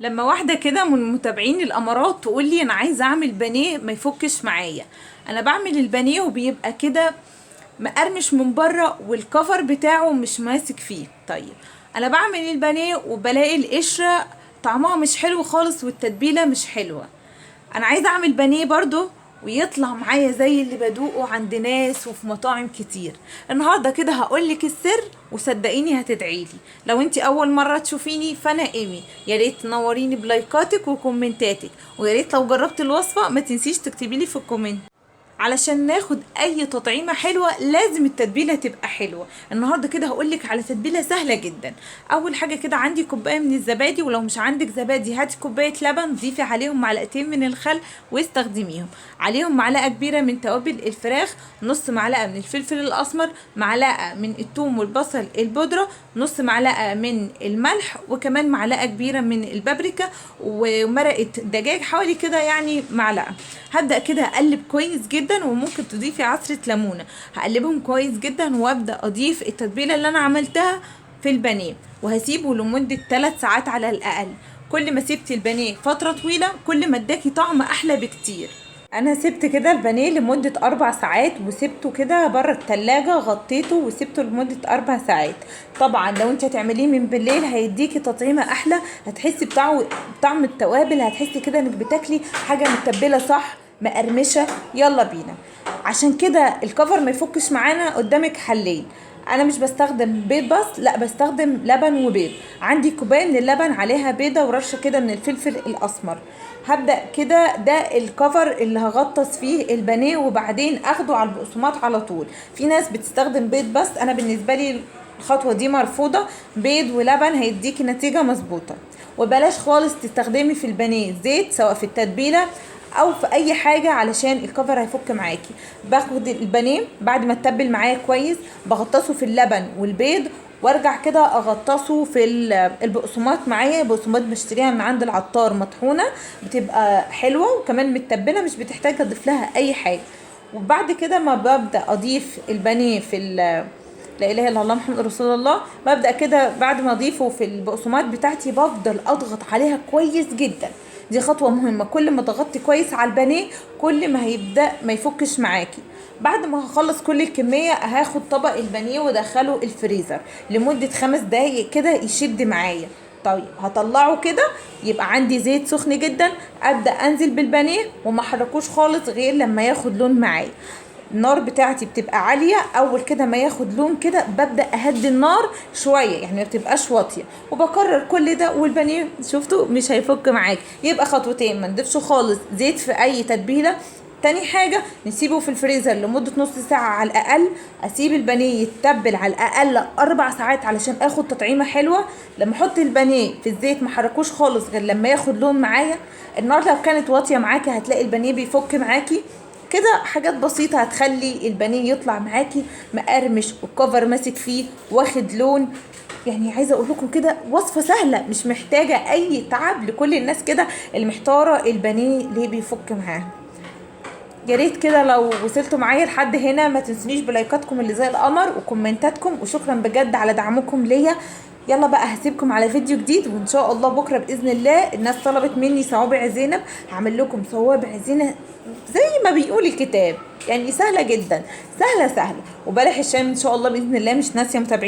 لما واحدة كده من متابعين الامارات تقول لي انا عايزة اعمل بانيه ما يفكش معايا. انا بعمل البانيه وبيبقى كده مقرمش من بره والكفر بتاعه مش ماسك فيه. طيب، انا بعمل البانيه وبلاقي القشرة طعمها مش حلو خالص والتتبيلة مش حلوة. انا عايزة اعمل بانيه برضو ويطلع معايا زي اللي بدوقه عند ناس وفي مطاعم كتير. النهارده كده هقولك السر وصدقيني هتدعيلي. لو انتي اول مره تشوفيني فانا ايمي، يا ريت تنوريني بلايكاتك وكومنتاتك، ويا ريت لو جربت الوصفه ما تنسيش تكتبيلي في الكومنت. علشان ناخد اي تطعيمه حلوه لازم التتبيله تبقى حلوه. النهارده كده هقولك على تتبيله سهله جدا. اول حاجه كده عندي كوبايه من الزبادي، ولو مش عندك زبادي هاتي كوبايه لبن، ضيفي عليهم معلقتين من الخل واستخدميهم. عليهم معلقه كبيره من توابل الفراخ، نص معلقه من الفلفل الاسمر، معلقه من الثوم والبصل البودره، نص معلقه من الملح، وكمان معلقه كبيره من البابريكا، ومرقه دجاج حوالي كده يعني معلقه. هبدا كده اقلب كويس جدا، وممكن تضيفي عصره ليمونه. هقلبهم كويس جدا وابدا اضيف التتبيله اللي انا عملتها في البانيه، وهسيبه لمده 3 ساعات على الاقل. كل ما سبتي البانيه فتره طويله كل ما اداكي طعم احلى بكتير. انا سبت كده البانيه لمدة 4 ساعات، وسبته كده بره التلاجة، غطيته وسبته لمدة 4 ساعات. طبعا لو انت هتعمليه من بالليل هيديكي تطعيمة احلى، هتحسي بطعم التوابل، هتحسي كده انك بتاكلي حاجة متبلة صح مقرمشة. يلا بينا. عشان كده الكفر ما يفكش معانا قدامك حلين. انا مش بستخدم بيض بس، لا بستخدم لبن وبيض. عندي كوبايه من اللبن عليها بيضه ورشه كده من الفلفل الاسمر. هبدا كده ده الكفر اللي هغطس فيه البانيه، وبعدين اخده على البقسماط على طول. في ناس بتستخدم بيض بس، انا بالنسبه لي الخطوه دي مرفوضه. بيض ولبن هيديكي نتيجه مظبوطه. وبلاش خالص تستخدمي في البانيه زيت، سواء في التتبيله او في اي حاجه، علشان الكفر هيفك معاكي. باخد البانيه بعد ما اتبل معايا كويس، بغطسه في اللبن والبيض، وارجع كده اغطسه في البقسماط. معايا بقسماط بشتريها من عند العطار مطحونه، بتبقى حلوه وكمان متبله، مش بتحتاج اضيف لها اي حاجه. وبعد كده ما ببدا اضيف البانيه في لا اله الا الله محمد رسول الله، ببدا كده بعد ما اضيفه في البقسماط بتاعتي بفضل اضغط عليها كويس جدا. دي خطوه مهمه، كل ما ضغطتي كويس على البانيه كل ما هيبدا ما يفكش معاكي. بعد ما هخلص كل الكميه هاخد طبق البانيه وادخله الفريزر لمده 5 دقايق كده يشد معايا. طيب هطلعه كده، يبقى عندي زيت سخن جدا، ابدا انزل بالبانيه وما احركوش خالص غير لما ياخد لون معايا. النار بتاعتي بتبقى عالية، اول كده ما ياخد لون كده ببدأ اهدي النار شوية، يعني ما بتبقاش واطية، وبكرر كل ده والبانيه شفتوا مش هيفك معاك. يبقى خطوتين: ما نضيفش خالص زيت في اي تتبيلة. تاني حاجة نسيبه في الفريزر لمدة نص ساعة على الأقل. أسيب البانيه يتبل على الأقل 4 ساعات علشان آخد تطعيمة حلوة. لما أحط البانيه في الزيت محركوش خالص غير لما ياخد لون معايا. النار لو كانت واطية معاكي هتلاقي البانيه بيفك معاكي. كده حاجات بسيطة هتخلي البانيه يطلع معاكي مقرمش والكفر ماسك فيه واخد لون. يعني عايزه اقول لكم كده وصفه سهله مش محتاجه اي تعب لكل الناس كده اللي محتاره البانيه ليه بيفك معاها. يا ريت كده لو وصلتوا معايا لحد هنا ما تنسونيش بلايكاتكم اللي زي القمر وكومنتاتكم، وشكرا بجد على دعمكم ليا. يلا بقى هسيبكم على فيديو جديد، وان شاء الله بكره باذن الله. الناس طلبت مني صوابع زينب، هعمل لكم صوابع زينب زي ما بيقول الكتاب، يعني سهله جدا، سهله سهله. وبلح الشام ان شاء الله باذن الله، مش ناسيه متابعين.